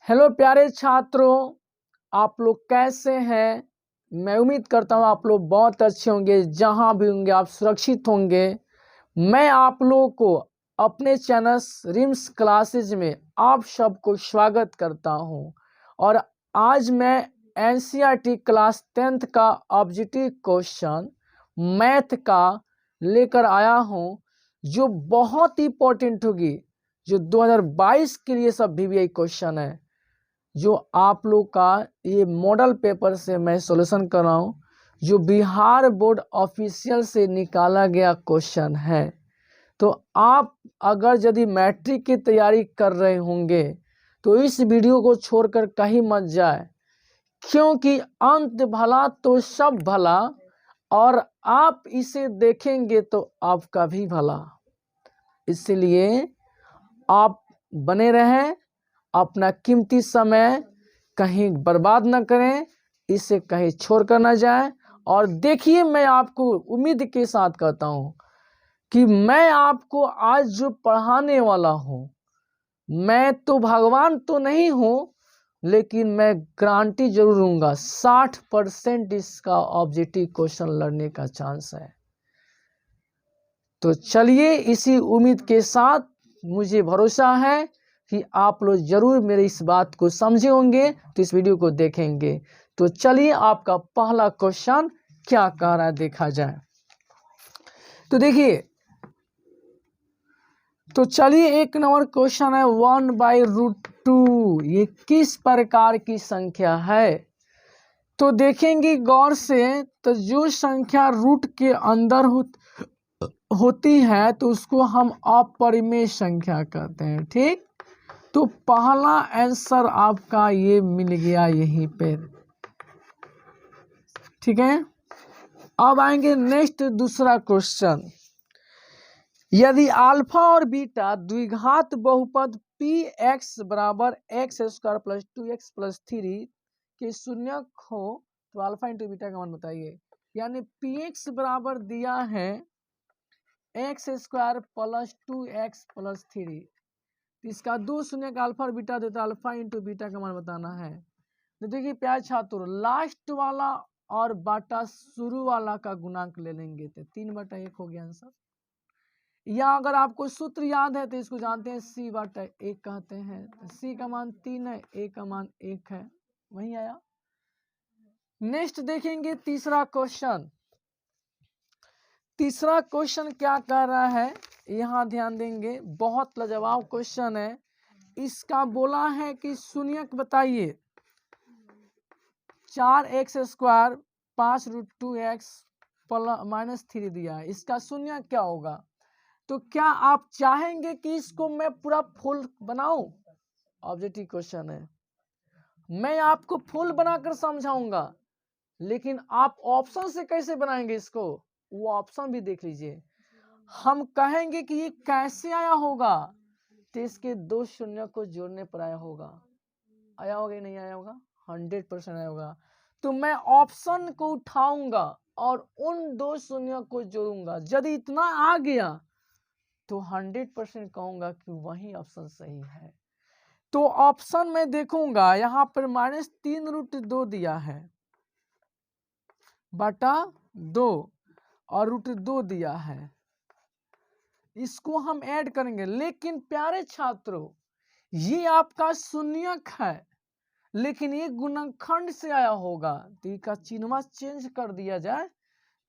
Hello प्यारे छात्रों, आप लोग कैसे हैं। मैं उम्मीद करता हूँ आप लोग बहुत अच्छे होंगे। जहाँ भी होंगे आप सुरक्षित होंगे। मैं आप लोगों को अपने चैनल रिम्स क्लासेज में आप सबको स्वागत करता हूँ। और आज मैं एनसीईआरटी क्लास 10th का ऑब्जेक्टिव क्वेश्चन मैथ का लेकर आया हूँ, जो बहुत ही इंपॉर्टेंट होगी, जो 2022 के लिए सब VVI क्वेश्चन है, जो आप लोग का ये मॉडल पेपर से मैं सॉल्यूशन कर रहा हूँ, जो बिहार बोर्ड ऑफिशियल से निकाला गया क्वेश्चन है। तो आप अगर यदि मैट्रिक की तैयारी कर रहे होंगे तो इस वीडियो को छोड़कर कहीं मत जाए, क्योंकि अंत भला तो सब भला, और आप इसे देखेंगे तो आपका भी भला। इसलिए आप बने रहें, अपना कीमती समय कहीं बर्बाद न करें, इसे कहीं छोड़ कर न जाए। और देखिए, मैं आपको उम्मीद के साथ कहता हूँ कि मैं आपको आज जो पढ़ाने वाला हूँ, मैं तो भगवान तो नहीं हूँ, लेकिन मैं गारंटी जरूर दूंगा 60% इसका ऑब्जेक्टिव क्वेश्चन लड़ने का चांस है। तो चलिए, इसी उम्मीद के साथ मुझे भरोसा है कि आप लोग जरूर मेरी इस बात को समझे होंगे, तो इस वीडियो को देखेंगे। तो चलिए, आपका पहला क्वेश्चन क्या कह रहा है देखा जाए। तो देखिए, तो चलिए, एक नंबर क्वेश्चन है 1/√2। ये किस प्रकार की संख्या है। तो देखेंगे गौर से, तो जो संख्या रूट के अंदर होती है तो उसको हम अपरिमेय संख्या कहते हैं। ठीक, तो पहला आंसर आपका ये मिल गया यहीं पे। ठीक है, अब आएंगे नेक्स्ट दूसरा क्वेश्चन। यदि अल्फा और बीटा द्विघात बहुपद px बराबर x² + 2x + 3 के शून्यक हो तो अल्फा इंटू बीटा का मान बताइए। यानी px बराबर दिया है x² + 2x + 3, इसका दो शून्य का अल्फा और बीटा देता है, अल्फा इंटू बीटा का मान बताना है। तो देखिए प्यारे छात्रों, लास्ट वाला और बाटा शुरू वाला का गुणांक ले लेंगे तो 3/1 हो गया आंसर। या अगर आपको सूत्र याद है तो इसको जानते हैं c/1 कहते हैं। तो c का मान 3 है, a का मान 1 है, वही आया। नेक्स्ट देखेंगे तीसरा क्वेश्चन। तीसरा क्वेश्चन क्या कह रहा है, यहाँ ध्यान देंगे, बहुत लाजवाब क्वेश्चन है। इसका बोला है कि शून्यक बताइए। 4x² 5√2x -3 दिया है, इसका शून्य क्या होगा। तो क्या आप चाहेंगे कि इसको मैं पूरा फुल बनाऊं। ऑब्जेक्टिव क्वेश्चन है, मैं आपको फुल बनाकर समझाऊंगा, लेकिन आप ऑप्शन से कैसे बनाएंगे इसको, वो ऑप्शन भी देख लीजिए। हम कहेंगे कि ये कैसे आया होगा, तो इसके दो शून्य को जोड़ने पर आया होगा। आया होगा नहीं आया होगा, 100% आया होगा। तो मैं ऑप्शन को उठाऊंगा और उन दो शून्य को जोड़ूंगा। यदि इतना आ गया तो 100% कहूंगा कि वही ऑप्शन सही है। तो ऑप्शन में देखूंगा, यहाँ पर -3√2 दिया है बटा 2 और √2 दिया है, इसको हम ऐड करेंगे। लेकिन प्यारे छात्रों, ये आपका शून्यक है, लेकिन ये गुणनखंड से आया होगा, तो इसका चिन्ह चेंज कर दिया जाए।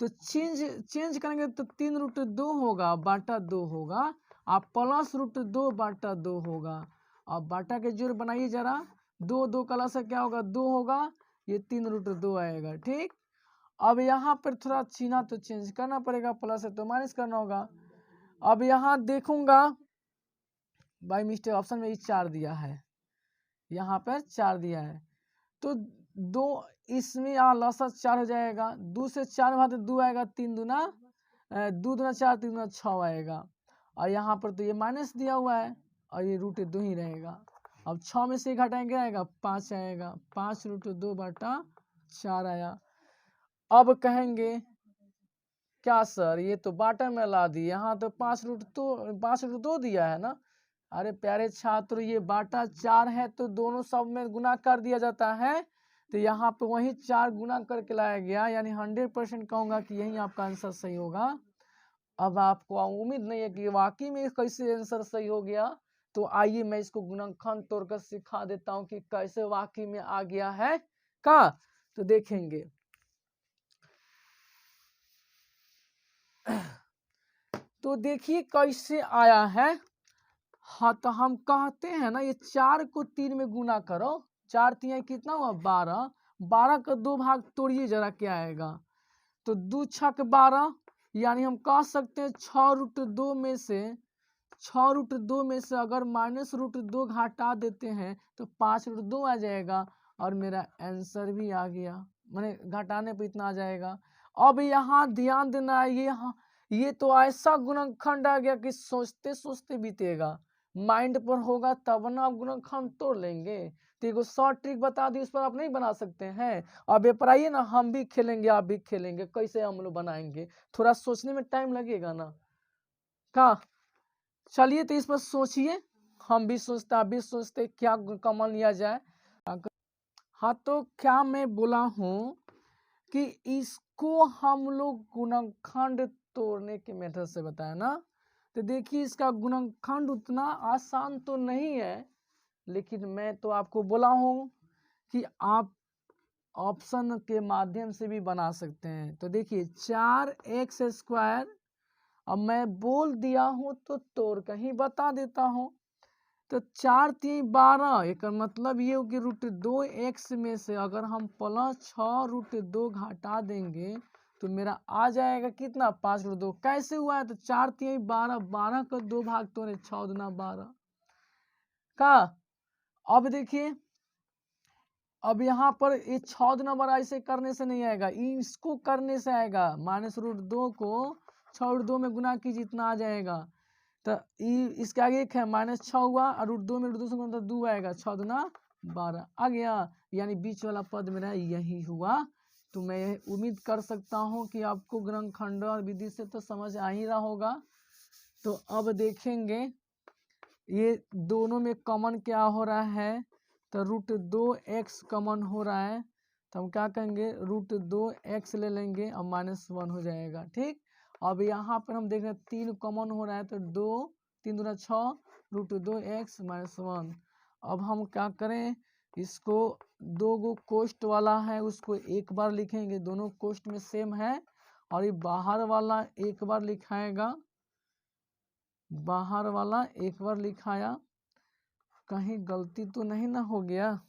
तो चेंज करेंगे तो 3√2 होगा बटा 2 होगा, आप +√2 बटा 2 होगा। अब बाटा के जोड़ बनाइए जरा, 2 कला से क्या होगा 2 होगा, ये 3√2 आएगा। ठीक, अब यहाँ पर थोड़ा चिन्ह तो चेंज करना पड़ेगा, प्लस है तो माइनस करना होगा। अब यहाँ देखूंगा, बाई मिस्टेक ऑप्शन में 4 दिया है, यहाँ पर 4 दिया है, तो 2 इसमें लसा 4 हो जाएगा। 2 से 4 भाग 2 आएगा, 3 दूना 2 दूना 4, 3 दूना 6 आएगा। और यहाँ पर तो ये माइनस दिया हुआ है और ये √2 ही रहेगा। अब 6 में से घटाएंगे आएगा 5 आएगा, 5√2 बटा 4 आया। अब कहेंगे क्या सर, ये तो बाटा में ला दिए, यहाँ तो 5√2 दिया है ना, अरे प्यारे छात्र, ये बाटा 4 है तो दोनों सब में गुना कर दिया जाता है, तो यहाँ पे वही 4 गुना करके लाया गया, यानी 100% कहूँगा कि यही आपका आंसर सही होगा। अब आपको उम्मीद नहीं है कि वाकई में कैसे आंसर सही हो गया, तो आइए मैं इसको गुणनखंड तोड़कर सिखा देता हूँ कि कैसे वाकई में आ गया है का, तो देखेंगे। तो देखिए कैसे आया है। हाँ, तो हम कहते हैं ना, ये 4 को 3 में गुना करो, 4 3 कितना हुआ 12, 12 का 2 भाग तोड़िए जरा क्या आएगा, तो 2 छक 12, यानी हम कह सकते हैं 6√2 में से 6√2 में से अगर -√2 घटा देते हैं तो 5√2 आ जाएगा, और मेरा आंसर भी आ गया, मैंने घटाने पे इतना आ जाएगा। अब यहाँ ध्यान देना है, ये तो ऐसा गुणनखंड आ गया कि सोचते सोचते बीतेगा, माइंड पर होगा तब ना आप गुणनखंड तोड़ लेंगे। तो एगो शॉर्ट ट्रिक बता दी, उस पर आप नहीं बना सकते हैं। अब ये पर आइए ना, हम भी खेलेंगे आप भी खेलेंगे, कैसे हम लोग बनाएंगे, थोड़ा सोचने में टाइम लगेगा ना का। चलिए तो इस पर सोचिए, हम भी सोचते आप भी सोचते, क्या कॉमन लिया जाए। हाँ, तो क्या मैं बोला हूँ कि इसको हम लोग गुणनखंड तोड़ने के मेथड से बताया ना, तो देखिए इसका गुणनखंड उतना आसान तो नहीं है, लेकिन मैं तो आपको बोला हूँ कि आप ऑप्शन के माध्यम से भी बना सकते हैं। तो देखिए 4x², अब मैं बोल दिया हूँ तो तोड़ कहीं बता देता हूँ, तो 4 3 12, एक मतलब ये हो कि √2x में से अगर हम +6√2 घटा देंगे तो मेरा आ जाएगा कितना 5√2। कैसे हुआ है, तो 4 3 12, 12 का 2 भाग तोड़े 6 दूना 12 का। अब देखिए, अब यहाँ पर ये 6 दूना 12 ऐसे करने से नहीं आएगा, इसको करने से आएगा, -√2 को 6√2 में गुना कीजिए, इतना आ जाएगा। तो इसके आगे एक है -6 हुआ, और √2 में √2 से गुना तो 2 आएगा, 6 दूना 12 आ गया, यानी बीच वाला पद मेरा यही हुआ। तो मैं उम्मीद कर सकता हूँ कि आपको गुणनखंड और विधि से तो समझ आ ही रहा होगा। तो अब देखेंगे ये दोनों में कॉमन क्या हो रहा है, तो √2x कॉमन हो रहा है, तो हम क्या करेंगे √2x ले लेंगे और -1 हो जाएगा। ठीक, अब यहाँ पर हम देख रहे हैं 3 कॉमन हो रहा है, तो 2 3 दूना 6, √2x -1। अब हम क्या करें, इसको 2 गो कोष्ट वाला है उसको एक बार लिखेंगे, दोनों कोष्ट में सेम है, और ये बाहर वाला एक बार लिखाएगा, बाहर वाला एक बार लिखाया, कहीं गलती तो नहीं ना हो गया,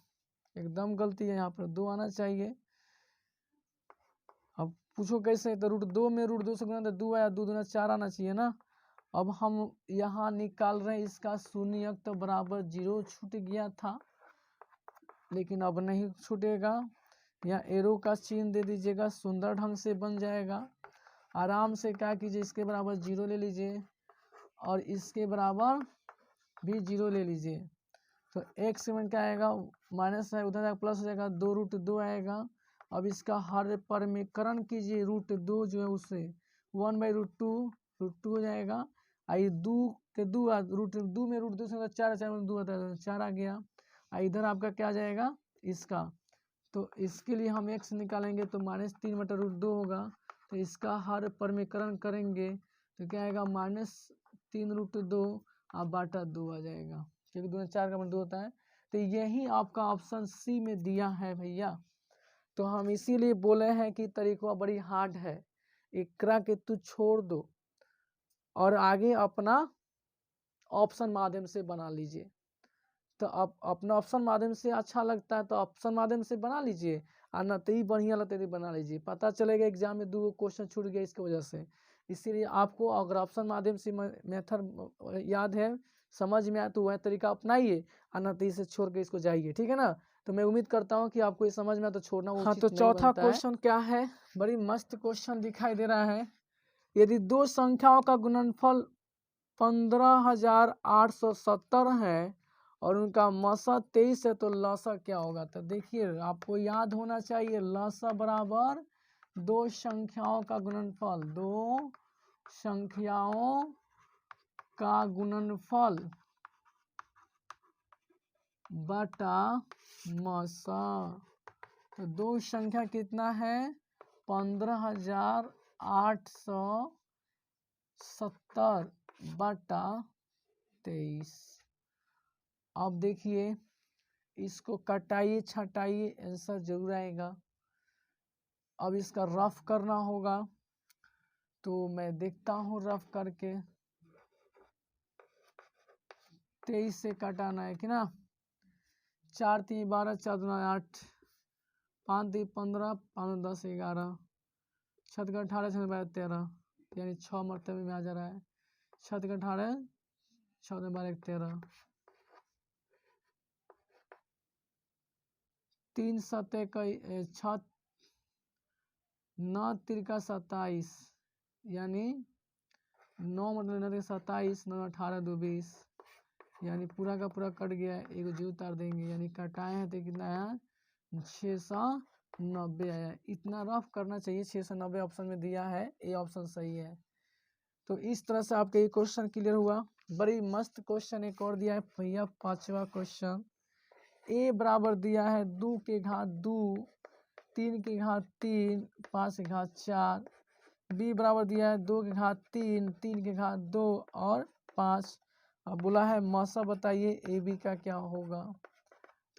एकदम गलती है, यहाँ पर 2 आना चाहिए। अब पूछो कैसे, तो √2 में √2 से गुना तो 2 आया, 2 दूना 4 आना चाहिए ना। अब हम यहाँ निकाल रहे हैं इसका शून्यक, तो बराबर 0 छूट गया था, लेकिन अब नहीं छूटेगा, यहाँ एरो का चिन्ह दे दीजिएगा, सुंदर ढंग से बन जाएगा। आराम से क्या कीजिए, इसके बराबर 0 ले लीजिए, और इसके बराबर भी 0 ले लीजिए, तो x में क्या आएगा, माइनस है उधर जाएगा प्लस हो जाएगा, 2√2 आएगा। अब इसका हर परमीकरण कीजिए, √2 जो है उससे 1/√2 हो जाएगा, आई 2 के 2 √2 में √2 से 4 4 में 2 आता है, 4 आ गया। इधर आपका क्या जाएगा इसका, तो इसके लिए हम x निकालेंगे तो -3/√2 होगा, तो इसका हर परमीकरण करेंगे तो क्या आएगा -3√2 आप बाटा 2 आ जाएगा, क्योंकि 2 4 का 2 होता है। तो यही आपका ऑप्शन सी में दिया है भैया। तो हम इसीलिए बोले हैं कि तरीका बड़ी हार्ड है, एकरा के तू छोड़ दो और आगे अपना ऑप्शन माध्यम से बना लीजिए। तो आप अपना ऑप्शन माध्यम से अच्छा लगता है तो ऑप्शन माध्यम से बना लीजिए, और न तो ही बढ़िया लगता है तो बना लीजिए, पता चलेगा एग्जाम में 2 क्वेश्चन छूट गया इसकी वजह से। इसीलिए आपको अगर ऑप्शन माध्यम से मेथड याद है, समझ में आए तो वह तरीका अपनाइए, और न तो इसे छोड़ के इसको जाइए, ठीक है ना। तो मैं उम्मीद करता हूँ कि आपको ये समझ में आए तो छोड़ना उचित नहीं बनता है। हाँ, तो चौथा क्वेश्चन क्या है, बड़ी मस्त क्वेश्चन दिखाई दे रहा है। यदि 2 संख्याओं का गुणनफल 15,870 है और उनका मसा 23 है, तो लसा क्या होगा। तो देखिए आपको याद होना चाहिए, लसा बराबर 2 संख्याओं का गुणनफल, 2 संख्याओं का गुणनफल बटा मसा। तो दो संख्या कितना है 15,870 बटा 23। अब देखिए इसको कटाइए छटाइए आंसर जरूर आएगा। अब इसका रफ करना होगा तो मैं देखता हूँ रफ करके। 23 से कटाना है कि ना। 4 3 12 4 2 8 5 3 15 5 10 11 छत का 18 6 12 13 यानी 6 मरतबे में आ जा रहा है। छत का 18 6 12 13 3 7 6 9 तिरका 27 यानी 9 मतलब 27 9 18 2 20 यानी पूरा का पूरा कट गया। एक जीरो उतार देंगे यानी कटाए हैं तो कितना आया 690 आया। इतना रफ करना चाहिए। 690 ऑप्शन में दिया है, ये ऑप्शन सही है। तो इस तरह से आपका ये क्वेश्चन क्लियर हुआ। बड़ी मस्त क्वेश्चन एक और दिया है भैया 5वां क्वेश्चन। ए बराबर दिया है 2 के घात 2 3 के घात 3 5 के घात 4। बी बराबर दिया है 2 के घात 3 3 के घात 2 और 5। अब बोला है मसा बताइए ए बी का क्या होगा।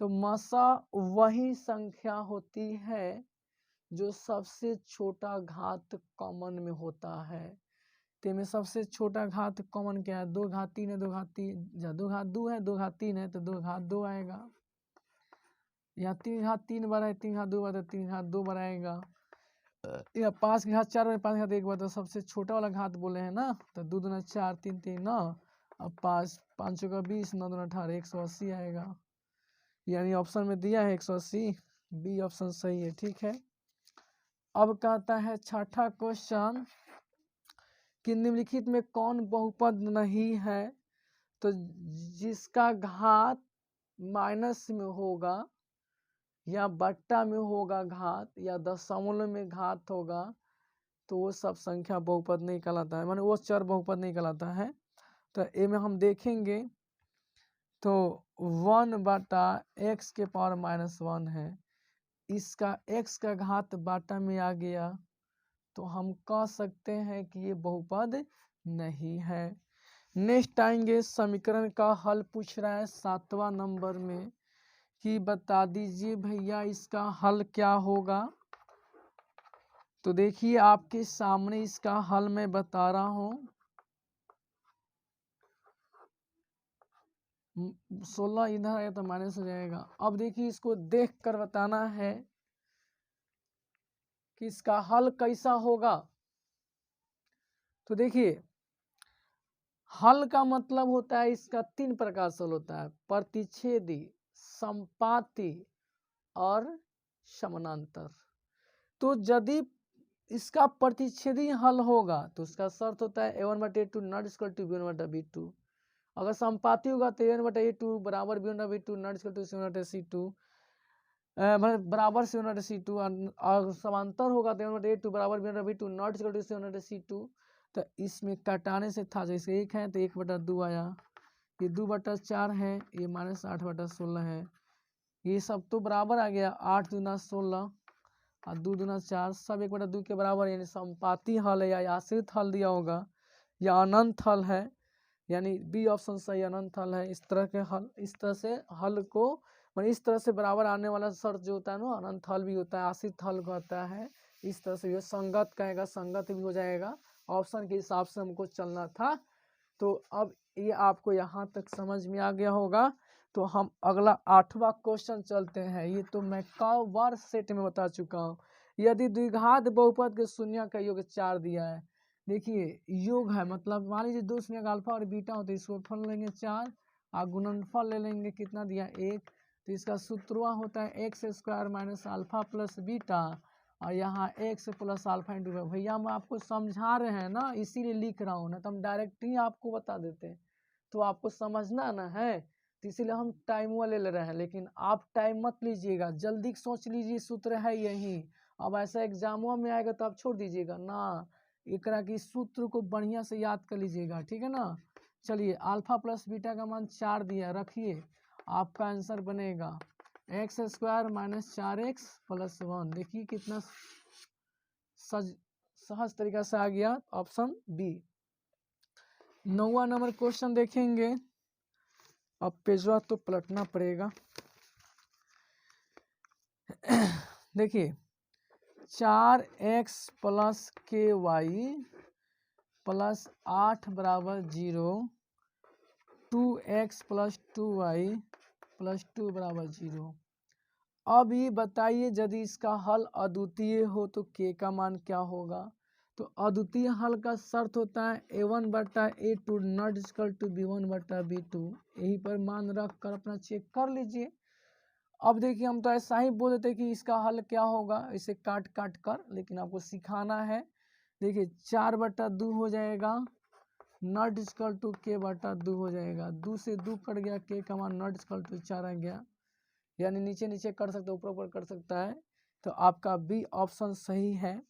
तो मसा वही संख्या होती है जो सबसे छोटा घात कॉमन में होता है। तो में सबसे छोटा घात कॉमन क्या है 2 घात 3 है 2 घात 3 या 2 घात 2 है 2 घात 3 है तो 2 घात 2 आएगा। या 3 घात 3 बार है 3 घात 2 बार है 3 घात 2 बार आएगा। या 5 के घात 4 बार 5 घात 1 बार तो सबसे छोटा वाला घात बोले हैं ना। तो 2 दूना 4 3 3 9 अब 5 5 का 20 9 दूना 18 180 आएगा। यानी ऑप्शन में दिया है 180। बी ऑप्शन सही है। ठीक है। अब कहता है छठा क्वेश्चन कि निम्नलिखित में कौन बहुपद नहीं है। तो जिसका घात माइनस में होगा या बट्टा में होगा घात या दशमलव में घात होगा तो वो सब संख्या बहुपद नहीं कहलाता है, माने वो चर बहुपद नहीं कहलाता है। तो ए में हम देखेंगे तो 1 बटा एक्स के पावर -1 है। इसका x का घात बाटा में आ गया तो हम कह सकते हैं कि ये बहुपद नहीं है। नेक्स्ट आएंगे समीकरण का हल पूछ रहा है 7वां नंबर में कि बता दीजिए भैया इसका हल क्या होगा। तो देखिए आपके सामने इसका हल मैं बता रहा हूं। 16 इधर आया तो माइनस हो जाएगा। अब देखिए इसको देख कर बताना है कि इसका हल कैसा होगा। तो देखिए हल का मतलब होता है इसका 3 प्रकार से हल होता है प्रतिच्छेदी संपाती और समानांतर। तो यदि इसका प्रतिच्छेदी हल होगा तो उसका शर्त होता है a1/a2 not equal to b1/b2। अगर संपाती होगा तो a1/a2 बराबर b1/b2 not equal to c1/c2 बराबर c1/c2 और समांतर होगा तो a1/a2 बराबर b1/b2 not equal to c1/c2। तो इसमें कटाने से था जैसे 1 है तो 1/2 आया। ये 2/4 है ये -8/16 है। ये सब तो बराबर आ गया 8 दूना 16 और 2 दूना 4 सब 1/2 के बराबर यानी संपाती हल है या आश्रित हल दिया होगा या अनंत हल है। यानी बी ऑप्शन सही अनंत हल है। इस तरह के हल इस तरह से हल को इस तरह से बराबर आने वाला शर्त जो होता है ना अनंत हल भी होता है आश्रित हल होता है। इस तरह से ये संगत कहेगा संगत भी हो जाएगा। ऑप्शन के हिसाब से हमको चलना था। तो अब ये आपको यहाँ तक समझ में आ गया होगा। तो हम अगला 8वां क्वेश्चन चलते हैं। ये तो मैं कई बार सेट में बता चुका हूँ। यदि द्विघात बहुपद के शून्य का योग 4 दिया है। देखिए योग है मतलब मान लीजिए 2 शून्य का अल्फा और बीटा हो तो इसको फल लेंगे 4 और गुणनफल ले लेंगे कितना दिया 1। तो इसका सूत्र होता है x² - अल्फा प्लस बीटा और यहाँ x plus alpha into beta. भैया हम आपको समझा रहे हैं ना इसीलिए लिख रहा हूँ ना तो हम डायरेक्ट ही आपको बता देते हैं तो आपको समझना ना है। तो इसीलिए हम टाइम वाले ले रहे हैं लेकिन आप टाइम मत लीजिएगा जल्दी सोच लीजिए सूत्र है यही। अब ऐसा एग्जामों में आएगा तो आप छोड़ दीजिएगा ना। एकरा की सूत्र को बढ़िया से याद कर लीजिएगा ठीक है ना। चलिए अल्फा प्लस बीटा का मान 4 दिया रखिए आपका आंसर बनेगा x square minus 4x plus 1। देखिए कितना सहज तरीका से आ गया ऑप्शन बी। 9वां नंबर क्वेश्चन देखेंगे। अब पेजवा तो पलटना पड़ेगा। देखिए 4x प्लस के वाई प्लस 8 बराबर 0, 2x प्लस 2y प्लस 2 बराबर 0। अब ये बताइए यदि इसका हल अद्वितीय हो तो k का मान क्या होगा। तो अद्वितीय हल का शर्त होता है a1/a2 not equal to b1/b2। यही पर मान रख कर अपना चेक कर लीजिए। अब देखिए हम तो ऐसा ही बोल देते कि इसका हल क्या होगा, इसे काट काट कर, लेकिन आपको सिखाना है। देखिए 4/2 हो जाएगा, नॉट इक्वल टू k/2 हो जाएगा। 2 से 2 कट गया, k का मान नॉट इक्वल टू 4 आ गया। यानी नीचे नीचे कर सकते, ऊपर ऊपर कर सकता है। तो आपका बी ऑप्शन सही है।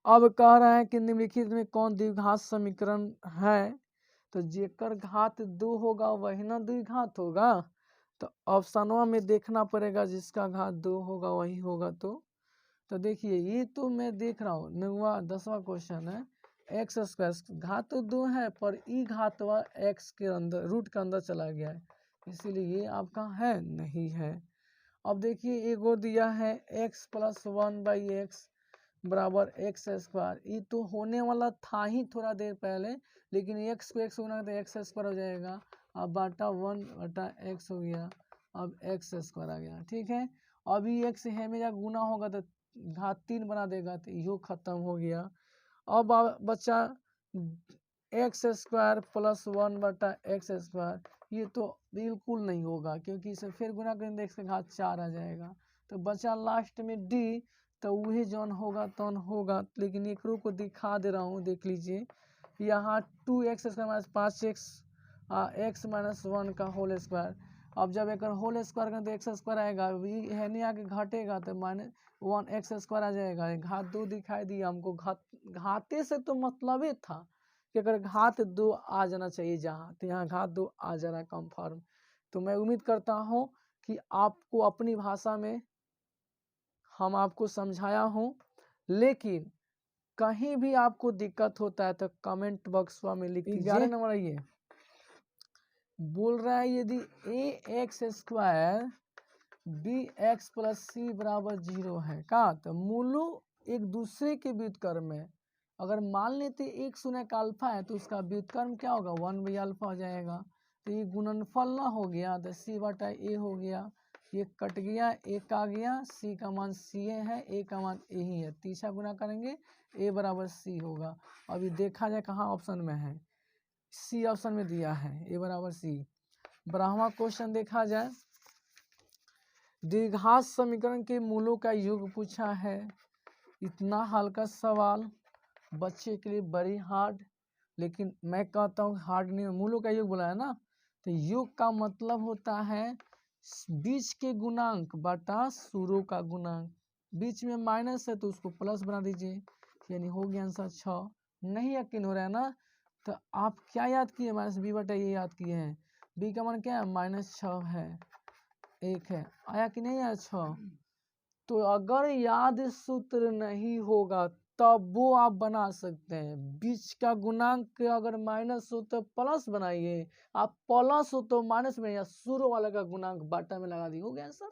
अब कह रहा है कि निम्नलिखित में कौन द्विघात समीकरण है। तो जेकर घात 2 होगा वही ना द्विघात होगा। तो ऑप्शनवा में देखना पड़ेगा, जिसका घात 2 होगा वही होगा। तो देखिए ये तो मैं देख रहा हूँ 10वां क्वेश्चन है। एक्स स्क्वायर घात तो 2 है, पर ई घातवा एक्स के अंदर रूट के अंदर चला गया है, इसीलिए ये आपका है नहीं है। अब देखिए एक और दिया है x प्लस 1/x बराबर एक्स स्क्वायर। ये तो होने वाला था ही थोड़ा देर पहले, लेकिन x को x गुना तो एक्स स्क्वायर हो जाएगा। अब बाटा 1/x हो गया, अब एक्स स्क्वायर आ गया। ठीक है, अभी x है मेरा गुना होगा तो घात 3 बना देगा, तो यो खत्म हो गया। अब बच्चा x square plus 1/x square, ये तो बिल्कुल नहीं होगा, क्योंकि इसे फिर गुना करेंगे x का घात 4 आ जाएगा। तो बचा लास्ट में d, तो वही जौन होगा तौन होगा। लेकिन एक को दिखा दे रहा हूँ, देख लीजिए। यहाँ 2x square minus 5x x minus 1 का होल स्क्वायर। अब जब एक होल स्क्वायर करें तो एक्स स्क्वायर आएगा, है नहीं आके घटेगा तो माइनस 1x स्क्वायर आ जाएगा। घात 2 दिखाई दिया हमको, घाते से तो मतलब ही था कि अगर घात 2 आ जाना चाहिए जहाँ, तो यहाँ घात 2 आ जाना कंफर्म। तो मैं उम्मीद करता हूँ कि आपको अपनी भाषा में हम आपको समझाया हूँ। लेकिन कहीं भी आपको दिक्कत होता है तो कमेंट बॉक्स में लिख दीजिए। 11 नंबर ये बोल रहा है यदि ax स्क्वायर bx प्लस सी बराबर 0 है का, तो मूलों एक दूसरे के व्युत्क्रम में अगर मान लेते एक शून्य का अल्फा है तो उसका व्युत्क्रम क्या होगा 1/अल्फा हो जाएगा। तो ये गुणनफल ना हो गया तो c/a हो गया, ये कट गया, एक आ गया, c का मान c है, a का मान a ही है। तीसरा गुना करेंगे a बराबर c होगा। अभी देखा जाए कहाँ ऑप्शन में है, सी ऑप्शन में दिया है a बराबर c। 12वां क्वेश्चन देखा जाए, द्विघात समीकरण के मूलों का योग पूछा है। इतना हल्का सवाल बच्चे के लिए बड़ी हार्ड, लेकिन मैं कहता हूँ हार्ड नहीं, मूलों का योग बोला है ना। तो योग का मतलब होता है बीच के गुणांक बटा शुरू का गुणांक। बीच में माइनस है तो उसको प्लस बना दीजिए, यानी हो गया आंसर 6। नहीं यकीन हो रहा है ना, तो आप क्या याद किए, -b/a ये याद किए हैं। b का मान क्या है -6 है, 1 है, आया कि नहीं आया 6। तो अगर याद सूत्र नहीं होगा तब वो आप बना सकते हैं। बीच का गुणांक अगर माइनस हो तो प्लस बनाइए, आप प्लस हो तो माइनस में, या शुरू वाले का गुणांक बाटा में लगा दिए, हो गया सर।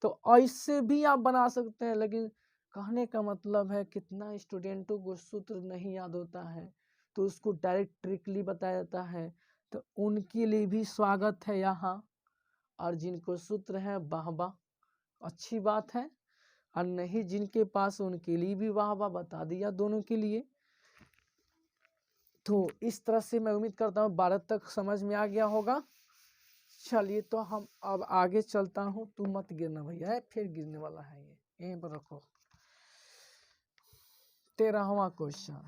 तो ऐसे भी आप बना सकते हैं, लेकिन कहने का मतलब है कितना स्टूडेंटों को सूत्र नहीं याद होता है, तो उसको डायरेक्ट ट्रिकली बताया जाता है। तो उनके लिए भी स्वागत है यहाँ, और जिनको सूत्र है वाह वाह, अच्छी बात है। और नहीं जिनके पास, उनके लिए भी वाह वाह, बता दिया दोनों के लिए। तो इस तरह से मैं उम्मीद करता हूँ 12 तक समझ में आ गया होगा। चलिए तो हम अब आगे चलता हूँ, तू मत गिरना भैया, फिर गिरने वाला है, ये यहीं पर रखो। 13वां क्वेश्चन,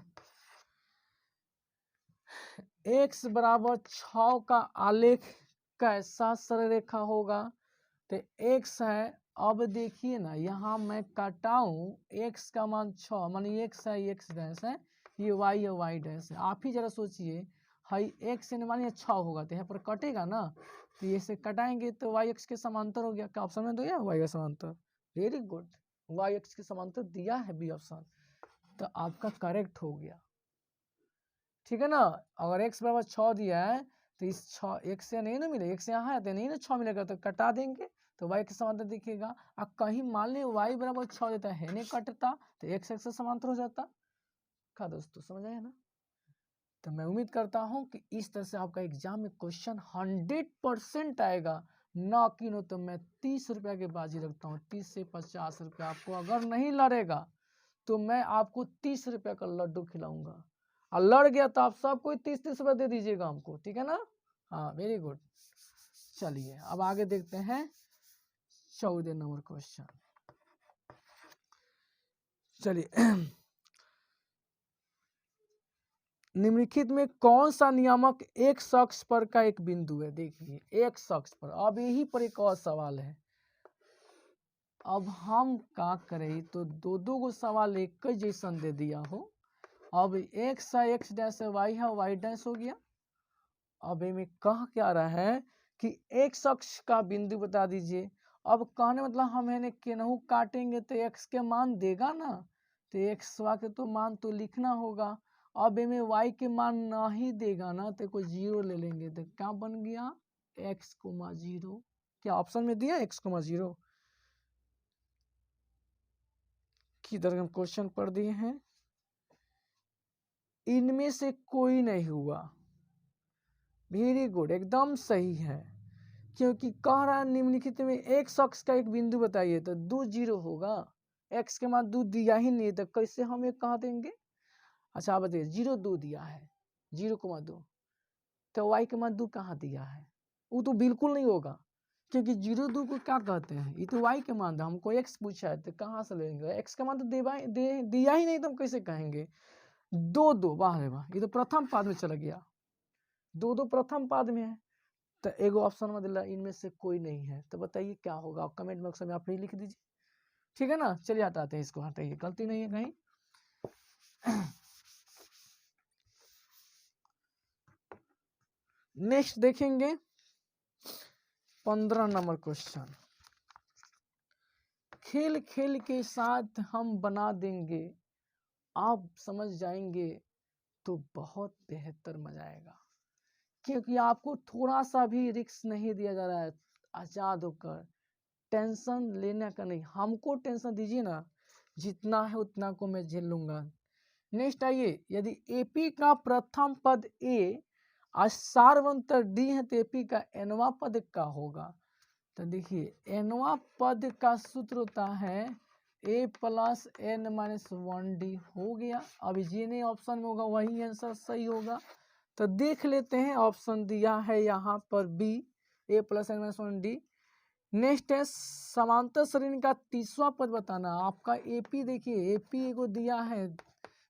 x बराबर 6 का आलेख कैसा सरलरेखा होगा। तो x है, अब देखिए ना यहाँ मैं काटाऊं, x का मान 6 मानी x है, x डैश है, ये y है, y डैश है। आप ही जरा सोचिए, हाई x मानिए 6 होगा तो यहाँ पर कटेगा ना, तो ये से कटाएंगे तो वाई एक्स के समांतर हो गया। क्या ऑप्शन में दिया वाई का समांतर? वेरी गुड, वाई एक्स के समांतर दिया है बी ऑप्शन, तो आपका करेक्ट हो गया। ठीक है ना। अगर x बराबर 6 दिया है तो इस 6 x से नहीं ना मिलेगा, x यहाँ है तो नहीं ना 6 मिलेगा, तो कटा देंगे तो y के समांतर दिखेगा। अब कहीं मान ली y बराबर 6 देता है नहीं कटता तो x से समांतर हो जाता। क्या दोस्तों समझ आया ना। तो मैं उम्मीद करता हूं कि इस तरह से आपका एग्जाम में क्वेश्चन 100% आएगा। ना कि नो तो मैं 30 रुपया की बाजी रखता हूँ, 30 से 50 रुपया। आपको अगर नहीं लड़ेगा तो मैं आपको 30 रुपया का लड्डू खिलाऊंगा, और लड़ गया तो आप सबको 30-30 रुपया दे दीजिएगा हमको, ठीक है ना। हाँ वेरी गुड। चलिए अब आगे देखते हैं 14 नंबर क्वेश्चन। चलिए निम्नलिखित में कौन सा नियामक एक शख्स पर का एक बिंदु है? देखिए एक शख्स पर, अब यही पर एक और सवाल है। अब हम क्या करें, तो दो दो को सवाल एक जैसा दे दिया हो। अब एक्स है एक्स डैश है, वाई है वाई डैश हो गया। अब इनमें कह क्या रहा है कि एक शख्स का बिंदु बता दीजिए। अब कहने मतलब हम है केनहू काटेंगे तो एक्स के मान देगा ना, तो एक्स के तो मान तो लिखना होगा। अब इनमें वाई के मान ना ही देगा ना, तो कोई जीरो ले लेंगे, तो क्या बन गया एक्स कोमा जीरो। क्या ऑप्शन में दिया एक्स कोमा जीरो? किधर हम क्वेश्चन पढ़ दिए हैं, इनमें से कोई नहीं हुआ। वेरी गुड, एकदम सही है, क्योंकि कह रहा है निम्नलिखित में एक शख्स का एक बिंदु बताइए, तो 2 जीरो होगा। एक्स के मान 2 दिया ही नहीं तो कैसे हम एक कहा देंगे। अच्छा आप बताइए 0 2 दिया है, 0,2, तो वाई के मान 2 कहाँ दिया है? वो तो बिल्कुल नहीं होगा, क्योंकि 0 2 को क्या कहते हैं, ये तो वाई के मान था, हमको एक्स पूछा है तो कहाँ से लेंगे, एक्स का मान तो दिया ही नहीं तो हम कैसे कहेंगे। 2 2, वाह रे वाह, ये तो प्रथम पाद में चला गया, 2 2 प्रथम पाद में है। तो एगो ऑप्शन में दिला इनमें से कोई नहीं है, तो बताइए क्या होगा, कमेंट बॉक्स में आप ही लिख दीजिए, ठीक है ना। चलिए हटाते हैं इसको, हटाइए, गलती नहीं है कहीं। नेक्स्ट देखेंगे 15 नंबर क्वेश्चन। खेल खेल के साथ हम बना देंगे, आप समझ जाएंगे तो बहुत बेहतर मजा आएगा, क्योंकि आपको थोड़ा सा भी रिस्क नहीं दिया जा रहा है। आजाद होकर टेंशन लेने का नहीं, हमको टेंशन दीजिए ना, जितना है उतना को मैं झेल लूंगा। नेक्स्ट आइए, यदि एपी का प्रथम पद ए और सार्वंतर डी है तो एपी का एनवा पद का होगा। तो देखिए एनवा पद का सूत्र होता है ए प्लस एन माइनस 1 डी हो गया। अब जिन्हें ऑप्शन में होगा वही आंसर सही होगा। तो देख लेते हैं, ऑप्शन दिया है यहाँ पर B, A plus N minus 1 D. Next है समांतर श्रेणी का तीसरा पद बताना। आपका एपी देखिए, एपी को दिया है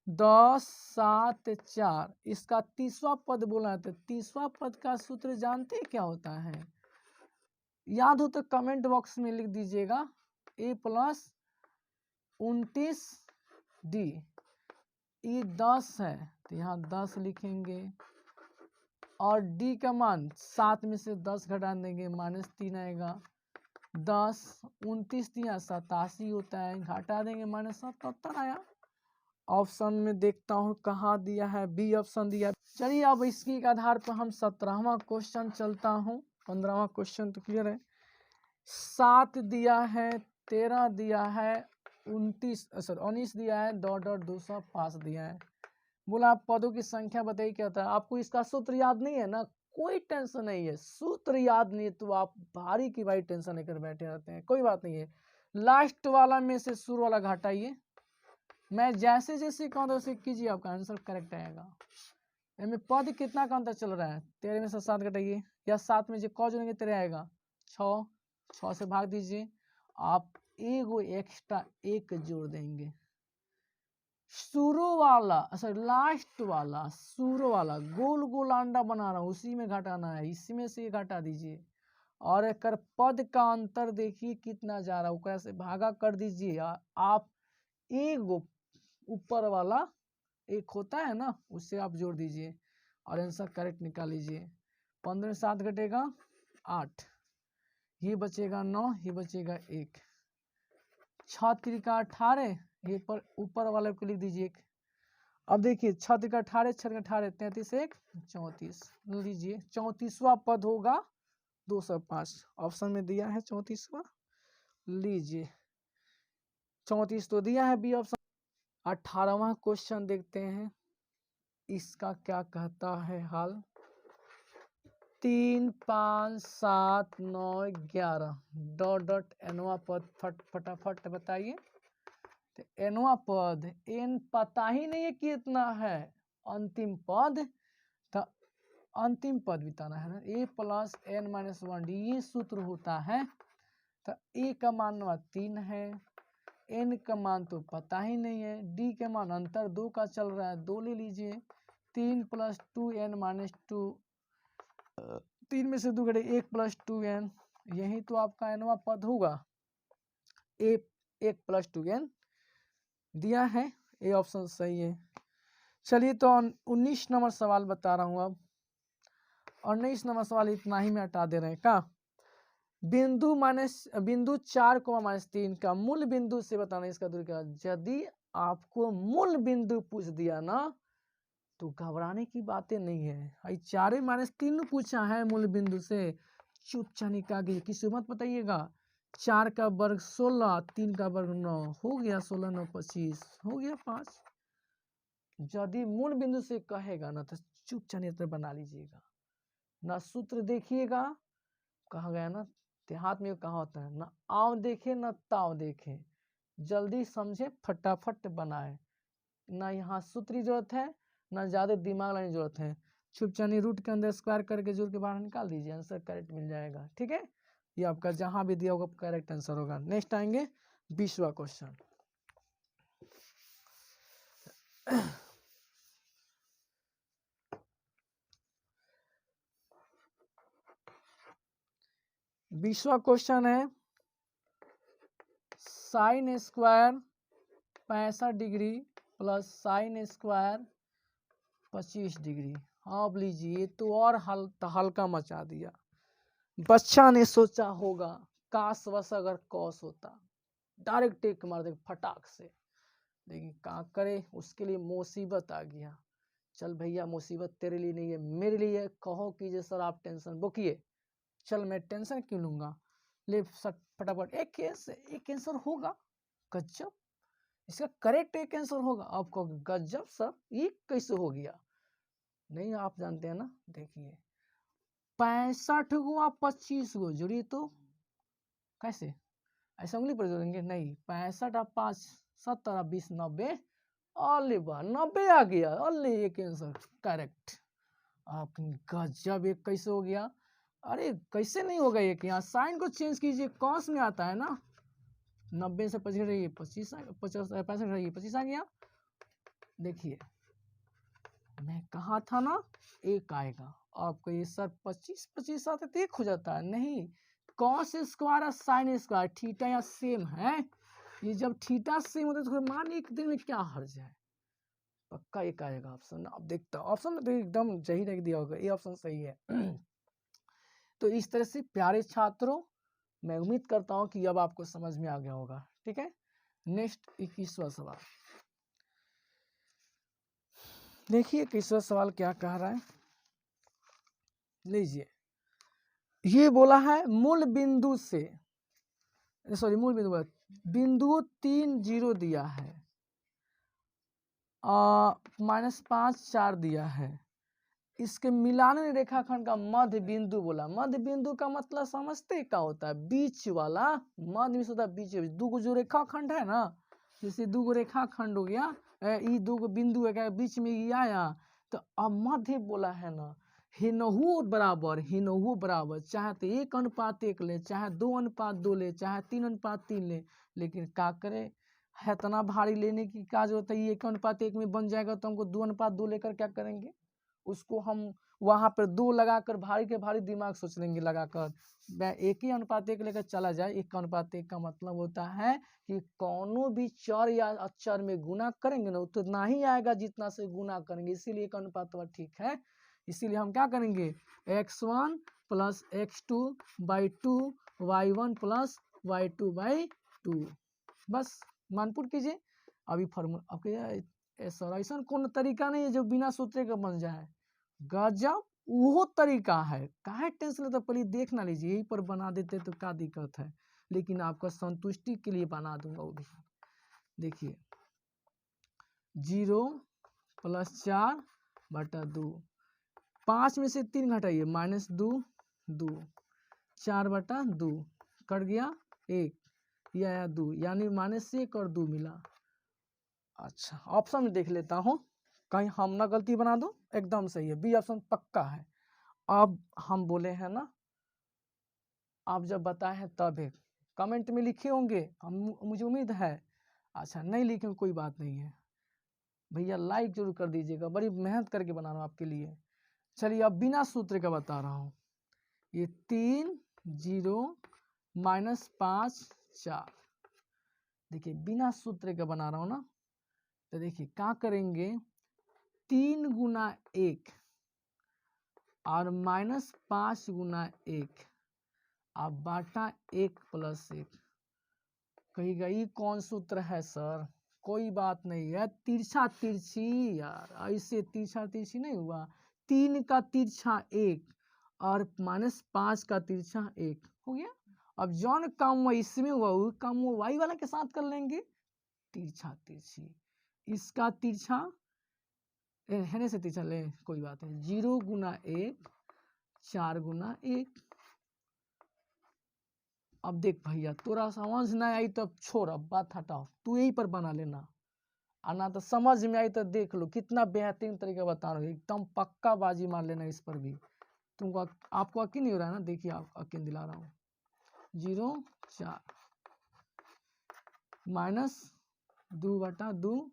10 7 4, इसका तीसरा पद बोला है, तो तीसरा पद का सूत्र जानते हैं क्या होता है? याद हो तो कमेंट बॉक्स में लिख दीजिएगा, ए प्लस 29 डी, ये 10 है तो यहाँ 10 लिखेंगे, और डी का मान 7 में से 10 घटा देंगे, -3 आएगा। 10 29 दिया 87 होता है, घटा देंगे -77 आया। ऑप्शन में देखता हूँ कहाँ दिया है, बी ऑप्शन दिया। चलिए अब इसके आधार पर हम 17वां क्वेश्चन चलता हूँ। 15वां क्वेश्चन तो क्लियर है। 7 दिया है, 13 दिया है, 19 दिया है, डॉट 205 दिया है। बोला पदों की संख्या बताइए क्या होता है। आपको इसका सूत्र याद नहीं है ना, कोई टेंशन नहीं है, सूत्र याद नहीं है तो आप भारी की भारी टेंशन लेकर बैठे रहते हैं, कोई बात नहीं है। लास्ट वाला में से शुरू वाला घटाइए, मैं जैसे जैसे कहूँ वैसे कीजिए, आपका आंसर करेक्ट आएगा। इनमें पद कितना का अंतर चल रहा है, 13 में से 7 घटाइए, या 7 में जो कौ जोड़ेंगे 13 आएगा, 6 से भाग दीजिए, आप एगो एक्स्ट्रा 1 जोड़ देंगे। शुरू वाला, अच्छा लास्ट वाला, शुरू वाला गोल गोल अंडा बना रहा हूँ उसी में घटाना है, इसी में से घटा दीजिए। और एक पद का अंतर देखिए कितना जा रहा है, से भागा कर दीजिए। आप एगो ऊपर वाला एक होता है ना, उससे आप जोड़ दीजिए और आंसर करेक्ट निकाल लीजिए। 15 में 7 घटेगा 8, ये बचेगा 9, ये बचेगा 1, 6 त्रिका 18, ये पर ऊपर वाले को लिख दीजिए। अब देखिए 6 त्रिका 18, 6 त्रिका 18, 33, 1 34, लीजिए 34वां पद होगा 205, ऑप्शन में दिया है 34वां, लीजिए 34 तो दिया है बी ऑप्शन। 18वां क्वेश्चन देखते हैं, इसका क्या कहता है हाल। 3 5 7 9 11 डॉट डॉट एनवा पद फटाफट बताइए। तो एनवा पद एन पता ही नहीं है कितना है, अंतिम पद, तो अंतिम पद बिताना है ना, ए प्लस एन माइनस 1 ये सूत्र होता है। तो ए का मान 3 है, एन का मान तो पता ही नहीं है, डी के मान अंतर 2 का चल रहा है, 2 ले लीजिए। 3 + 2n - 2, 3 में से 2 घटे 1 + 2n, यही तो आपका एनवा पद होगा। ए 1 + 2n दिया है, ए ऑप्शन सही है। चलिए तो 19 नंबर सवाल बता रहा हूँ अब। 19 नंबर सवाल इतना ही में हटा दे रहे हैं का। बिंदु 4, -3 का मूल बिंदु से बताना इसका दूरी क्या। यदि आपको मूल बिंदु पूछ दिया ना तो घबराने की बातें नहीं है। 4 -3 पूछा है मूल बिंदु से, चुपचाप निकाल किसी मत बताइएगा। 4 का वर्ग 16, 3 का वर्ग 9, हो गया 16 9 25, हो गया 5। यदि मूल बिंदु से कहेगा ना तो चुपचाप बना लीजिएगा, ना सूत्र देखिएगा, कहा गया ना देहात में कहा होता है, ना आव देखे ना ताव देखे, जल्दी समझे फटाफट बनाए, ना यहाँ सूत्र की जरूरत है ना ज्यादा दिमाग लगाने की जरूरत है। चुपचाप रूट के अंदर स्क्वायर करके जोड़ के बाहर निकाल दीजिए, आंसर करेक्ट मिल जाएगा। ठीक है, ये आपका जहां भी दिया होगा करेक्ट आंसर होगा। नेक्स्ट आएंगे 20वां क्वेश्चन। बीसवा क्वेश्चन है sine square 65 degree plus sine square 25 degree. अब लीजिए तो और हल्का मचा दिया। बच्चा ने सोचा होगा काश बस अगर कॉस होता, डायरेक्ट टेक मार दे फटाक से, लेकिन क्या करे, उसके लिए मुसीबत आ गया। चल भैया मुसीबत तेरे लिए नहीं है मेरे लिए, कहो कीजिए सर आप टेंशन बोकिए। चल मैं टेंशन क्यों लूंगा, ले फटाफट एक आंसर होगा। गजब, इसका करेक्ट एक आंसर होगा। आपको गजब सर ये कैसे हो गया, नहीं आप जानते हैं ना। देखिए 65 को आप 25 को जोड़िए तो कैसे, ऐसा उंगली पर जोड़ेंगे नहीं। 65 आप 5 70 आप 20 90, अल्ले वाह 90 आ गया, अल्ले एक आंसर करेक्ट। आप गजब, एक कैसे हो गया। अरे कैसे नहीं होगा एक, यहाँ साइन को चेंज कीजिए, कॉस में आता है ना। 90 से 25 रही 25, 65 रही 25 आ गया। देखिए मैं कहा था ना एक आएगा, आपको ये सर 25 आते तो एक हो जाता है नहीं। कॉस स्क्वायर और साइन स्क्वायर थीटा या सेम है, ये जब थीटा सेम होता है तो मान एक दिन में क्या हर्ज है, पक्का एक आएगा ऑप्शन। अब देखता हूँ ऑप्शन में तो एकदम सही रख दिया होगा, ये ऑप्शन सही है। तो इस तरह से प्यारे छात्रों मैं उम्मीद करता हूँ कि अब आपको समझ में आ गया होगा। ठीक है, नेक्स्ट 21वां सवाल देखिए। 21वां सवाल क्या कह रहा है, लीजिए। ये बोला है मूल बिंदु से, सॉरी मूल बिंदु, बिंदु 3 0 दिया है, -5 4 दिया है, इसके मिलाने रेखाखंड का मध्य बिंदु बोला। मध्य बिंदु का मतलब समझते क्या होता है, बीच वाला। मध्य में होता है बीच, दो जो रेखाखंड है ना, जैसे दो रेखाखंड हो गया, ये दो बिंदु है बीच में ये आया, तो अब मध्य बोला है ना। हिनहु बराबर, चाहे तो 1:1 ले, चाहे 2:2 ले, चाहे 3:3 ले, लेकिन क्या करे है इतना भारी लेने की क्या जरूरत है। 1:1 में बन जाएगा तो हमको 2:2 लेकर क्या करेंगे, उसको हम वहां पर 2 लगाकर भारी के भारी दिमाग सोच लेंगे लगाकर। 1:1 लेकर चला जाए। 1:1 का मतलब होता है कि कौनों भी चर या अक्षर में गुना करेंगे ना तो ना ही आएगा जितना से गुना करेंगे, इसीलिए 1:1 ठीक है। इसीलिए हम क्या करेंगे, x1 plus x2/2 y1 plus y2/2। बस मानपुर कीजिए। अभी फॉर्मूला आपके सर ऐसा कौन तरीका नहीं है जो बिना सूत्र का बन जाए। गजब वो तरीका है, काहे टेंशन लेते, पहले देख ना लीजिए, यही पर बना देते तो क्या दिक्कत है। लेकिन आपका संतुष्टि के लिए बना दूंगा वो भी। देखिए 0 + 4/2, 5 में से 3 घटाइए -2 2, 4/2 कट गया 1, ये आया 2, यानी -1 और 2 मिला। अच्छा ऑप्शन में देख लेता हूँ कहीं हम ना गलती बना दो। एकदम सही है, बी ऑप्शन पक्का है। अब हम बोले हैं ना, आप जब बताए हैं तब है, कमेंट में लिखे होंगे, मुझे उम्मीद है। अच्छा नहीं लिखे कोई बात नहीं है भैया, लाइक जरूर कर दीजिएगा, बड़ी मेहनत करके बना रहा हूँ आपके लिए। चलिए अब बिना सूत्र का बता रहा हूँ। ये 3 0 -5 4, देखिए बिना सूत्र का बना रहा हूँ ना, तो देखिए क्या करेंगे, 3 × 1 और -5 × 1, आप बाटा 1 + 1। कहिएगा ये कौन सूत्र है सर, कोई बात नहीं है, तिरछा तिरछी यार, ऐसे तिरछा तिरछी नहीं हुआ। 3 का तिरछा 1 और -5 का तिरछा 1 हो गया। अब जौन काम वो इसमें हुआ वो काम वो वाई वाला के साथ कर लेंगे, तिरछा तिरछी। इसका तिरछा है से तिरछा ले, कोई बात नहीं, 0 × 1 4 × 1। अब देख भैया तोरा समझ ना आई तो छोड़, अब बात हटाओ, तू यही पर बना लेना, आना तो समझ में आई तो देख लो कितना बेहतरीन तरीका बता रहा हूँ, एकदम पक्का बाजी मार लेना इस पर भी। तुमको आपको यकीन नहीं हो रहा है ना, देखिए आप यकीन दिला रहा हूँ। 0 4 -2/2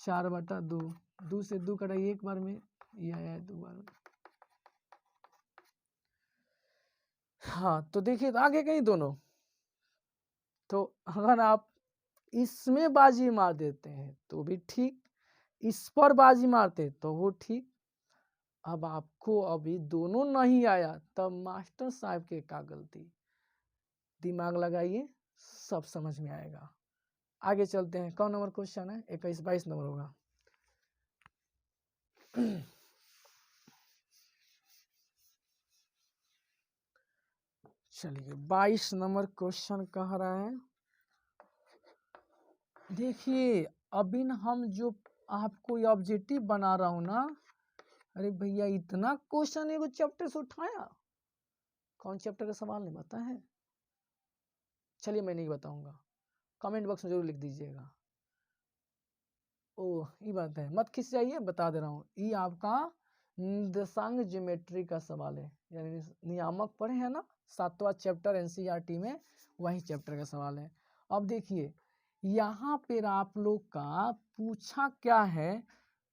4/2, 2 से 2 कटाइए एक बार में, ये आया 2 बार में। हाँ तो देखिए आगे कहीं दोनों, तो अगर आप इसमें बाजी मार देते हैं तो भी ठीक, इस पर बाजी मारते तो वो ठीक। अब आपको अभी दोनों नहीं आया तब मास्टर साहब के क्या गलती, दिमाग लगाइए सब समझ में आएगा। आगे चलते हैं, कौन नंबर क्वेश्चन है, 21 22 नंबर होगा। चलिए 22 नंबर क्वेश्चन कह रहा है, देखिए अभी हम जो आपको ऑब्जेक्टिव बना रहा हूं ना, अरे भैया इतना क्वेश्चन एगो चैप्टर से उठाया, कौन चैप्टर का सवाल नहीं पता है। चलिए मैं नहीं बताऊंगा, कमेंट बॉक्स में जरूर लिख दीजिएगा। ओह ये बात है, मत खिंच जाइए, बता दे रहा हूँ, ये आपका निर्देशांक ज्योमेट्री का सवाल है, यानी नियामक पढ़े हैं ना 7वां चैप्टर एनसीईआरटी में, वही चैप्टर का सवाल है। अब देखिए यहाँ पर आप लोग का पूछा क्या है,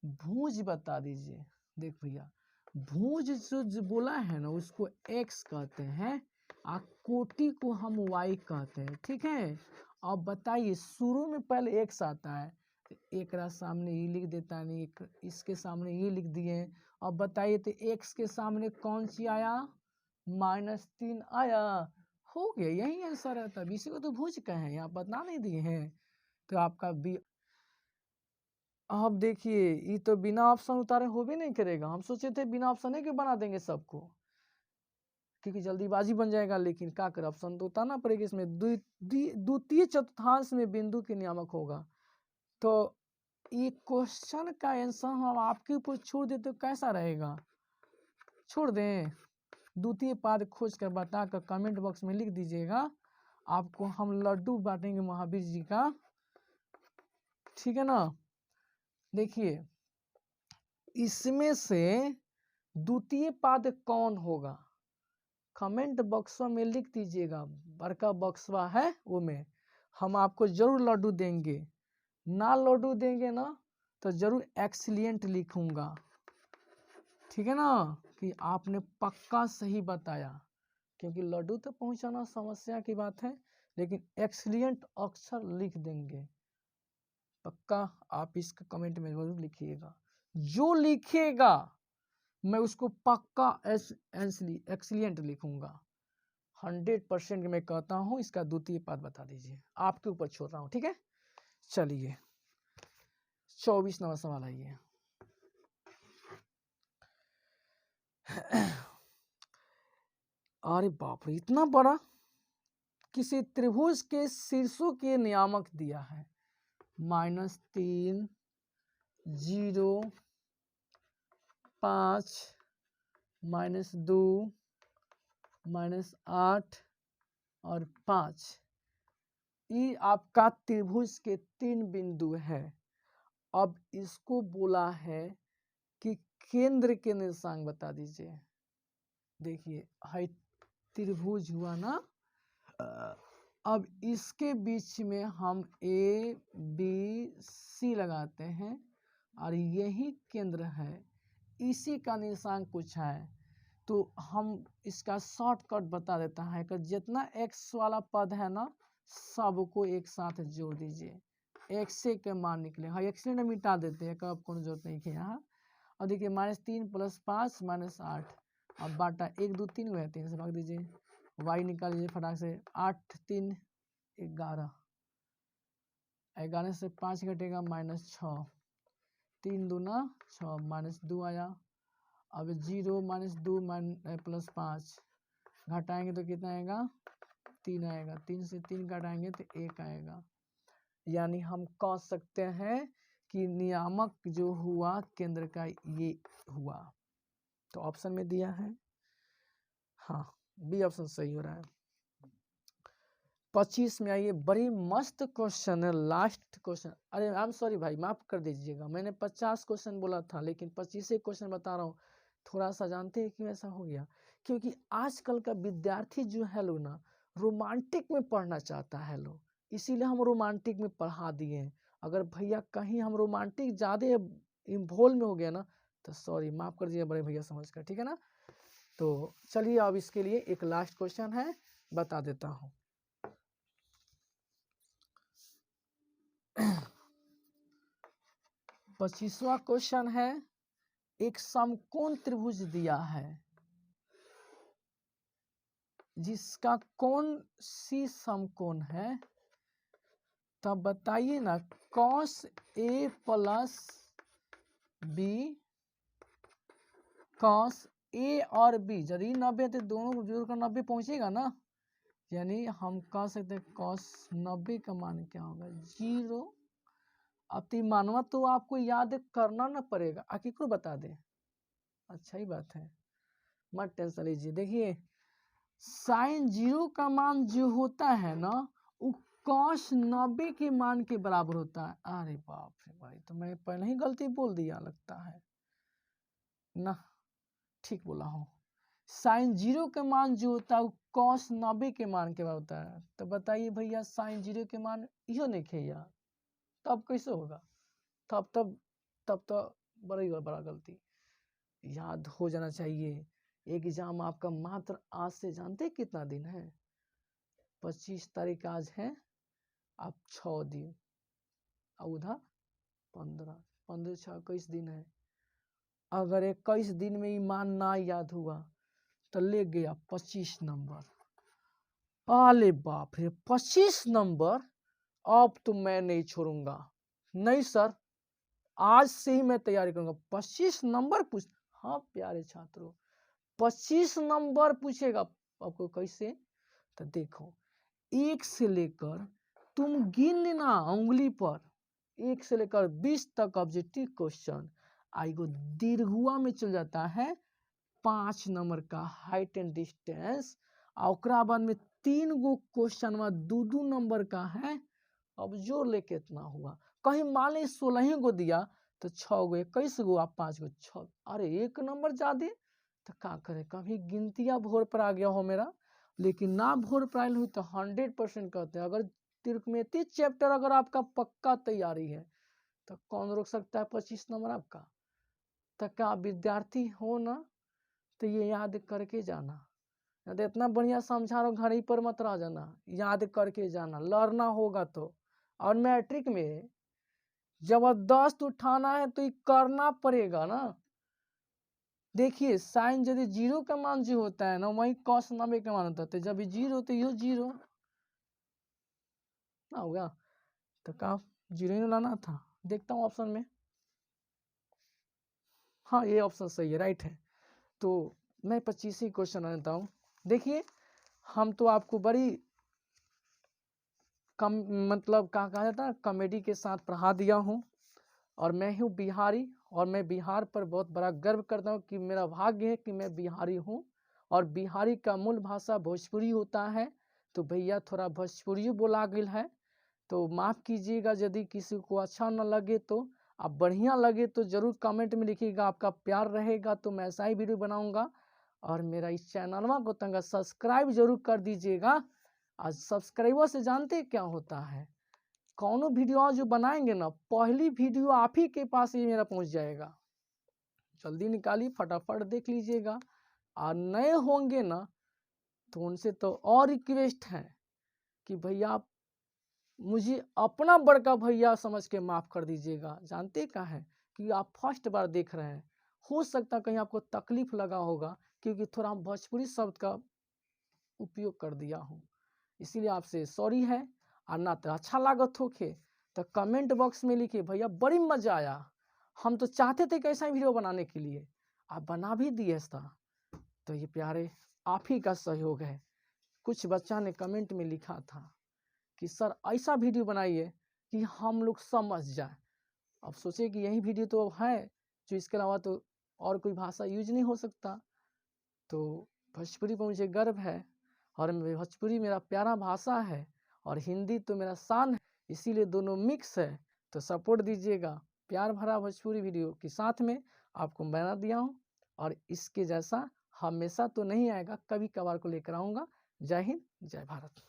भुज बता दीजिए। देख भैया भुज जो बोला है ना उसको x कहते हैं, और कोटि को हम y कहते हैं, ठीक है। अब बताइए शुरू में पहले x आता है, एक सामने ये लिख देता है, नहीं इसके सामने ये लिख दिए। अब बताइए तो x के सामने कौन सी आया, -3 आया, हो गया, यही आंसर है। तब इसी को तो भुज कहे हैं, आप बता नहीं दिए हैं, तो आपका बी। अब देखिए ये तो बिना ऑप्शन उतारे हो भी नहीं करेगा, हम सोचे थे बिना ऑप्शन के बना देंगे सबको, क्योंकि जल्दीबाजी बन जाएगा, लेकिन क्या करें ऑप्शन तो उतारना पड़ेगा। इसमें द्वितीय चतुर्थांश में बिंदु के नियामक होगा, तो ये क्वेश्चन का आंसर हम आपके ऊपर छोड़ देते तो कैसा रहेगा, छोड़ दें। द्वितीय पाद खोज कर बता कर कमेंट बॉक्स में लिख दीजिएगा, आपको हम लड्डू बांटेंगे महावीर जी का, ठीक है ना। देखिए इसमें से द्वितीय पाद कौन होगा, कमेंट बॉक्स में लिख दीजिएगा, बड़का बॉक्सवा है वो में हम आपको जरूर लड्डू देंगे, ना लड्डू देंगे ना तो जरूर एक्सीलेंट लिखूंगा, ठीक है ना, कि आपने पक्का सही बताया, क्योंकि लड्डू तो पहुंचाना समस्या की बात है, लेकिन एक्सीलेंट अक्षर लिख देंगे पक्का। आप इसका कमेंट में जरूर लिखिएगा, जो लिखेगा मैं उसको पक्का एक्सीलेंट लिखूंगा। 100% मैं कहता हूँ। इसका द्वितीय पद बता दीजिए, आपके ऊपर छोड़ रहा हूँ, ठीक है। चलिए 24 नंबर सवाल आइए। अरे बाप रे, इतना बड़ा। किसी त्रिभुज के शीर्षों के नियामक दिया है -3, 0, 5, -2, -8 और 5। ये आपका त्रिभुज के 3 बिंदु है। अब इसको बोला है कि केंद्र के निर्देशांक बता दीजिए। देखिए है त्रिभुज हुआ ना, अब इसके बीच में हम A B C लगाते हैं और यही केंद्र है, इसी का निर्देशांक कुछ है। तो हम इसका शॉर्टकट बता देता है कि जितना x वाला पद है ना, सबको एक साथ जोड़ दीजिए, x के मान निकले। हाँ, x ने मिटा देते हैं, कब कौन जरूरत नहीं है यहाँ। और देखिए -3 + 5 -8, अब बाटा 1 2 3 हुआ, 3 से भाग दीजिए, y निकाल लीजिए फटाक से। 8 3 11, 11 से 5 घटेगा -6, 3 दूना 6, -2 आया। अब 0 -2 + 5 घटाएंगे तो कितना आएगा, 3 आएगा। 3 से 3 घटाएंगे तो 1 आएगा। यानी हम कह सकते हैं कि नियामक जो हुआ केंद्र का ये हुआ। तो ऑप्शन में दिया है, हाँ बी ऑप्शन सही हो रहा है। 25 में आइए, बड़ी मस्त क्वेश्चन है, लास्ट क्वेश्चन। अरे आई एम सॉरी भाई, माफ कर दीजिएगा, मैंने 50 क्वेश्चन बोला था लेकिन 25 क्वेश्चन बता रहा हूँ। थोड़ा सा जानते हैं क्यों ऐसा हो गया, क्योंकि आजकल का विद्यार्थी जो है लोग ना, रोमांटिक में पढ़ना चाहता है लोग, इसीलिए हम रोमांटिक में पढ़ा दिए हैं। अगर भैया कहीं हम रोमांटिक ज़्यादा इन्वॉल्व में हो गया ना, तो सॉरी माफ कर दीजिए बड़े भैया समझ कर, ठीक है ना। तो चलिए अब इसके लिए एक लास्ट क्वेश्चन है, बता देता हूँ। 25वां क्वेश्चन है, एक समकोण त्रिभुज दिया है जिसका कोण सी समकोण है, तब बताइए ना cos A + B cos A और B यदि 90 तो दोनों को जोड़ कर 90 पहुंचेगा ना, यानी हम कह सकते हैं cos 90 का मान क्या होगा, 0। अब मानवा तो आपको याद करना ना पड़ेगा, आखिर को बता दे, अच्छा ही बात है, मत टेंशन लीजिए। देखिए sin 0 का मान जो होता है ना, वो cos 90 के मान के बराबर होता है। अरे बाप रे भाई, तो मैं पहले ही गलती बोल दिया लगता है ना, ठीक बोला हूँ। sin 0 का मान जो होता है वो cos 90 के मान के बराबर होता है। तो बताइए भैया sin 0 के मान यो नहीं खेया, तब कैसे होगा, तब तो बड़ा गलती, याद हो जाना चाहिए। एग्जाम आपका मात्र आज से जानते कितना दिन है, 25 तारीख आज है, अब 6 दिन, उधर 15 15 6 21 दिन है। अगर 21 दिन में ईमान ना याद हुआ तो ले गया 25 नंबर। अरे बाप रे, 25 नंबर, अब तो मैं नहीं छोड़ूंगा, नहीं सर, आज से ही मैं तैयारी करूंगा। 25 नंबर पूछ, हाँ प्यारे छात्रों, 25 नंबर पूछेगा आपको कैसे, तो देखो 1 से लेकर तुम गिन लेना उंगली पर, 1 से लेकर 20 तक ऑब्जेक्टिव क्वेश्चन आएगो। दीर्घुआ में चल जाता है 5 नंबर का हाइट एंड डिस्टेंस, और बाद में 3 गो क्वेश्चन में 2 नंबर का है। अब जोड़ ले कितना हुआ, कहीं मान ली 16 गो दिया तो 6 गो 21 गो, आप 5 गो 6, अरे 1 नंबर ज्यादा, तो क्या करे, कभी गिनतिया भोर पर आ गया हो मेरा, लेकिन ना भोर पर आयल हुई तो 100% कहते हैं। अगर त्रिकोणमिति चैप्टर अगर आपका पक्का तैयारी है तो कौन रोक सकता है 25 नंबर आपका। तो क्या विद्यार्थी हो ना, तो ये याद करके जाना, याद इतना बढ़िया समझा रहा हूँ, घर ही पर मत रह जाना, याद करके जाना, लड़ना होगा तो। और मैट्रिक में जबरदस्त उठाना है तो ये करना पड़ेगा ना, देखिए साइन यदि जीरो का मान जो होता है ना वही कॉस 90 का मान होता है, तो जब ये जीरो तो ये जीरो ना होगा, तो का जीरो ही लाना था। देखता हूँ ऑप्शन में, हाँ ये ऑप्शन सही है, राइट है। तो मैं 25 ही क्वेश्चन लेता हूँ। देखिए हम तो आपको बड़ी कम मतलब क्या कहा जाता है कॉमेडी के साथ पढ़ा दिया हूँ, और मैं हूँ बिहारी, और मैं बिहार पर बहुत बड़ा गर्व करता हूँ कि मेरा भाग्य है कि मैं बिहारी हूँ, और बिहारी का मूल भाषा भोजपुरी होता है। तो भैया थोड़ा भोजपुरी बोला गया है, तो माफ़ कीजिएगा यदि किसी को अच्छा न लगे, तो आप बढ़िया लगे तो ज़रूर कमेंट में लिखिएगा, आपका प्यार रहेगा तो मैं ऐसा ही वीडियो बनाऊंगा। और मेरा इस चैनल को तंगा सब्सक्राइब जरूर कर दीजिएगा। आज सब्सक्राइबर से जानते क्या होता है, कौनो वीडियो जो बनाएंगे ना पहली वीडियो आप ही के पास ही मेरा पहुंच जाएगा, जल्दी निकालिए फटाफट देख लीजिएगा। और नए होंगे ना तो उनसे तो और रिक्वेस्ट है कि भैया आप मुझे अपना बड़का भैया समझ के माफ़ कर दीजिएगा। जानते क्या है कि आप फर्स्ट बार देख रहे हैं, हो सकता कहीं आपको तकलीफ लगा होगा क्योंकि थोड़ा हम भोजपुरी शब्द का उपयोग कर दिया हूँ, इसीलिए आपसे सॉरी है। और ना तो अच्छा लागत होके तो कमेंट बॉक्स में लिखिए भैया बड़ी मज़ा आया, हम तो चाहते थे कैसा वीडियो बनाने के लिए, आप बना भी दिए था। तो ये प्यारे आप ही का सहयोग है। कुछ बच्चा ने कमेंट में लिखा था कि सर ऐसा वीडियो बनाइए कि हम लोग समझ जाए। अब सोचे कि यही वीडियो तो है जो इसके अलावा तो और कोई भाषा यूज नहीं हो सकता। तो भोजपुरी पर मुझे गर्व है, और भोजपुरी मेरा प्यारा भाषा है, और हिंदी तो मेरा शान है, इसीलिए दोनों मिक्स है। तो सपोर्ट दीजिएगा प्यार भरा भोजपुरी वीडियो के साथ में आपको बना दिया हूँ, और इसके जैसा हमेशा तो नहीं आएगा, कभी कभार को लेकर आऊँगा। जय हिंद जय भारत।